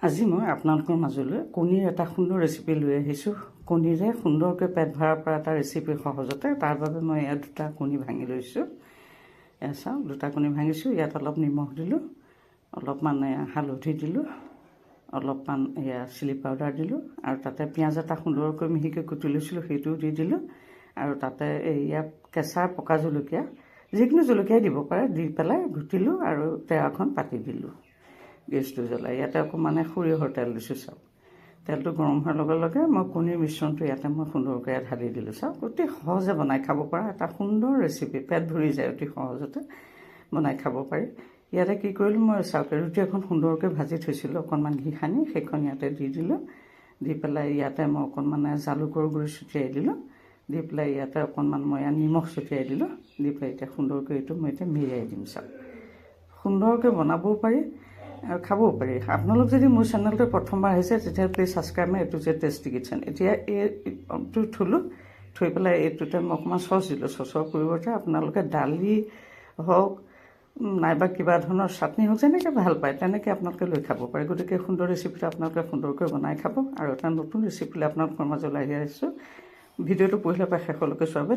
আজি মই আপোনালোকৰ মাজলৈ কণীৰ এটা সুন্দৰ ৰেচিপি লৈ আহিছোঁ। কণীৰে সুন্দৰকৈ পেট ভৰাৰ পৰা এটা ৰেচিপি সহজতে। তাৰ বাবে মই ইয়াত দুটা কণী ভাঙি লৈছোঁ। এয়া চাওক, দুটা কণী ভাঙিছোঁ। ইয়াত অলপ নিমখ দিলোঁ, অলপমান হালধি দিলোঁ, অলপমান এয়া চিলি পাউডাৰ দিলোঁ, আৰু তাতে পিঁয়াজ এটা সুন্দৰকৈ মিহিকৈ কুটি লৈছিলোঁ, সেইটোও দি দিলোঁ। আৰু তাতে এয়া কেঁচা পকা জলকীয়া, যিকোনো জলকীয়াই দিব পাৰে, দি পেলাই ঘুটিলোঁ আৰু টেৱাখন পাতি দিলোঁ। গেছটো জ্বলাই ইয়াতে অকণমান সৰিয়হৰ তেল দিছোঁ। চাওক, তেলটো গৰম হোৱাৰ লগে লগে মই কণীৰ মিশ্ৰণটো ইয়াতে মই সুন্দৰকৈ ঢালি দিলোঁ। চাওক, অতি সহজে বনাই খাব পৰা এটা সুন্দৰ ৰেচিপি। পেট ভৰি যায়, অতি সহজতে বনাই খাব পাৰি। ইয়াতে কি কৰিলোঁ, মই চাওক ৰুটি এখন সুন্দৰকৈ ভাজি থৈছিলোঁ, অকণমান ঘি সানি সেইখন ইয়াতে দি দিলোঁ। দি পেলাই ইয়াতে মই অকণমান জালুকৰ গুড়ি ছটিয়াই দিলোঁ। দি পেলাই ইয়াতে অকণমান মই নিমখ ছটিয়াই দিলোঁ। দি পেলাই এতিয়া সুন্দৰকৈ এইটো মই এতিয়া মেৰিয়াই দিম। চাওক, সুন্দৰকৈ বনাবও পাৰি আৰু খাবও পাৰি। আপোনালোক যদি মোৰ চেনেলটো প্ৰথমবাৰ আহিছে তেতিয়া please subscribe my A to Z tasty kitchen. এতিয়া এইটো থ'লোঁ, থৈ পেলাই এইটোতে মই অকণমান চচ দিলোঁ। চচৰ পৰিৱৰ্তে আপোনালোকে দালি হওক নাইবা কিবা ধৰণৰ চাটনি হওক, যেনেকৈ ভাল পায় তেনেকৈ আপোনালোকে লৈ খাব পাৰে। গতিকে সুন্দৰ ৰেচিপিটো আপোনালোকে সুন্দৰকৈ বনাই খাব। আৰু এটা নতুন ৰেচিপিলৈ আপোনালোকৰ মাজলৈ আহি আহিছোঁ। ভিডিঅ'টো পঢ়িলে পৰা শেষলৈকে চোৱাৰ বাবে